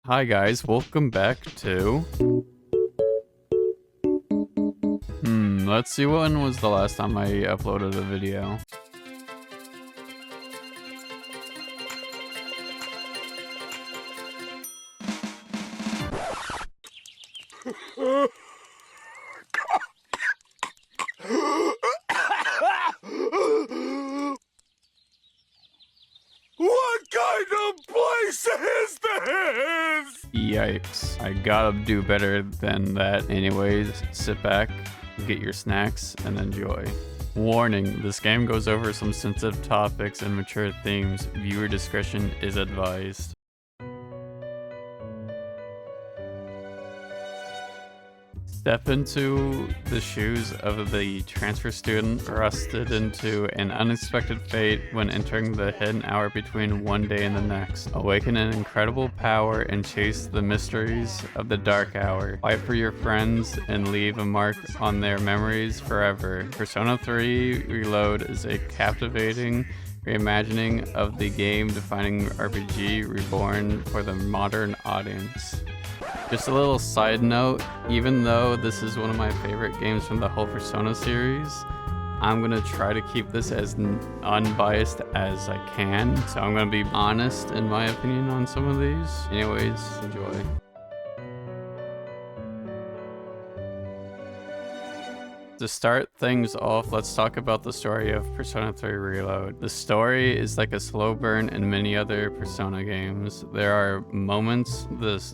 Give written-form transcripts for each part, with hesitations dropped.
Hi guys, welcome back to... let's see when was the last time I uploaded a video. What kind of place is this? Yikes. I gotta do better than that anyways. Sit back, get your snacks, and enjoy. Warning, this game goes over some sensitive topics and mature themes. Viewer discretion is advised. Step into the shoes of the transfer student thrusted into an unexpected fate when entering the hidden hour between one day and the next. Awaken an incredible power and chase the mysteries of the dark hour. Fight for your friends and leave a mark on their memories forever. Persona 3 Reload is a captivating reimagining of the game-defining RPG reborn for the modern audience. Just a little side note, even though this is one of my favorite games from the whole Persona series, I'm gonna try to keep this as unbiased as I can. So I'm gonna be honest in my opinion on some of these. Anyways, enjoy. To start things off, let's talk about the story of Persona 3 Reload. The story is like a slow burn in many other Persona games. There are moments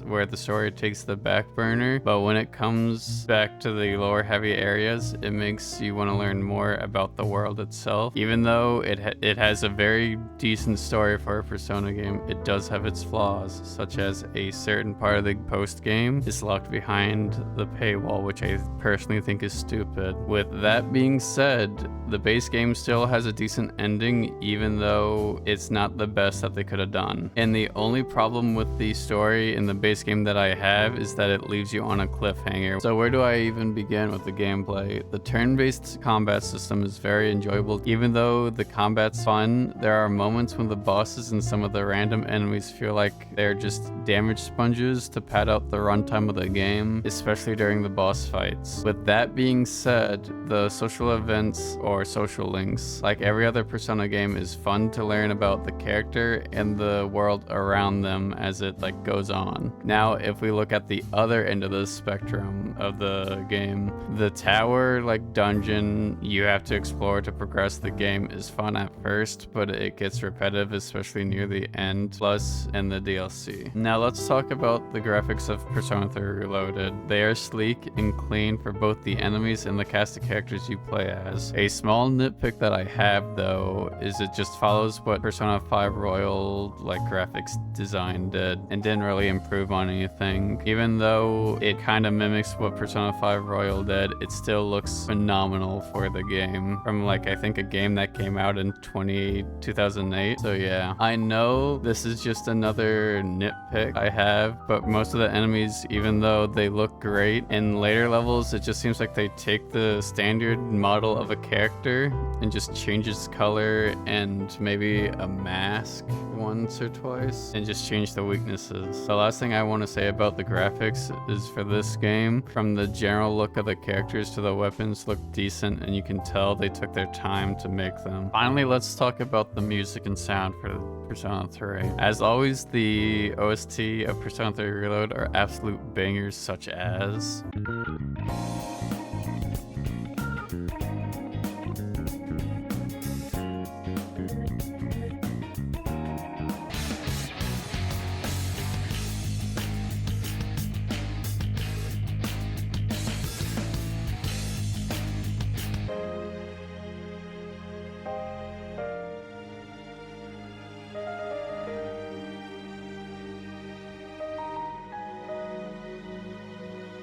where the story takes the back burner, but when it comes back to the lower heavy areas, it makes you want to learn more about the world itself. Even though it has a very decent story for a Persona game, it does have its flaws, such as a certain part of the post game is locked behind the paywall, which I personally think is stupid. With that being said, the base game still has a decent ending, even though it's not the best that they could have done. And the only problem with the story in the base game that I have is that it leaves you on a cliffhanger. So where do I even begin with the gameplay? The turn-based combat system is very enjoyable. Even though the combat's fun, there are moments when the bosses and some of the random enemies feel like they're just damage sponges to pad out the runtime of the game, especially during the boss fights. With that being said, the social events or social links, like every other Persona game, is fun to learn about the character and the world around them as it goes on. Now, if we look at the other end of the spectrum of the game, the tower dungeon you have to explore to progress the game is fun at first, but it gets repetitive, especially near the end, plus in the DLC. Now let's talk about the graphics of Persona 3 Reloaded. They are sleek and clean for both the enemies and the cast of characters you play as. A small nitpick that I have though is it just follows what Persona 5 Royal graphics design did and didn't really improve on anything. Even though it kind of mimics what Persona 5 Royal did, it still looks phenomenal for the game from I think a game that came out in 2008. So yeah, I know this is just another nitpick I have, but most of the enemies, even though they look great, in later levels it just seems like they take the standard model of a character and just change its color and maybe a mask once or twice and just change the weaknesses. The last thing I want to say about the graphics is for this game, from the general look of the characters to the weapons look decent, and you can tell they took their time to make them. Finally, let's talk about the music and sound for Persona 3. As always, the OST of Persona 3 Reload are absolute bangers, such as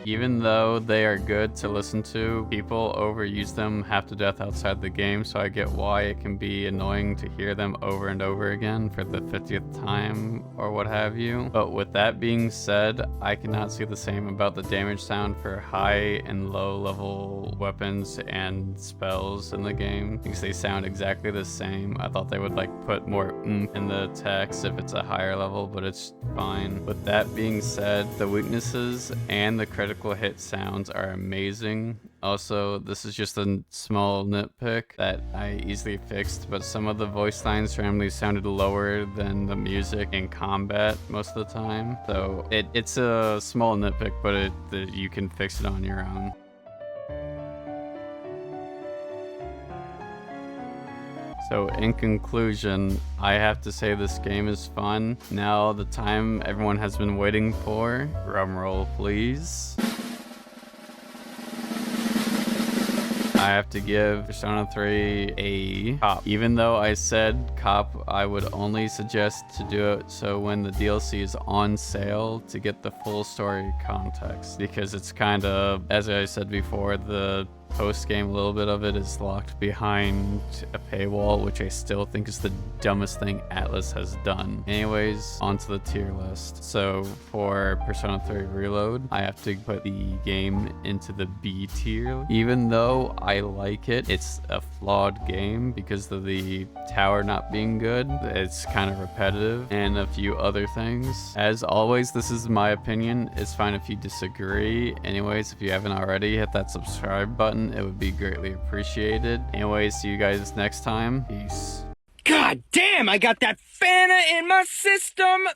Even though they are good to listen to, people overuse them half to death outside the game, so I get why it can be annoying to hear them over and over again for the 50th time or what have you. But with that being said, I cannot say the same about the damage sound for high and low level weapons and spells in the game, because they sound exactly the same. I thought they would like put more oomph in the text if it's a higher level, but it's fine. With that being said, the weaknesses and the critical hit sounds are amazing. Also, this is just a small nitpick that I easily fixed, but some of the voice lines randomly sounded lower than the music in combat most of the time. So it's a small nitpick, but you can fix it on your own. So in conclusion, I have to say this game is fun. Now the time everyone has been waiting for. Drumroll, please. I have to give Persona 3 a cop. Even though I said cop, I would only suggest to do it so when the DLC is on sale to get the full story context. Because it's kind of, as I said before, the post-game, a little bit of it is locked behind a paywall, which I still think is the dumbest thing Atlus has done. Anyways, onto the tier list. So for Persona 3 Reload, I have to put the game into the B tier. Even though I like it, it's a flawed game because of the tower not being good. It's kind of repetitive and a few other things. As always, this is my opinion. It's fine if you disagree. Anyways, if you haven't already, hit that subscribe button. It would be greatly appreciated. Anyways, see you guys next time. Peace. God damn, I got that Fanta in my system!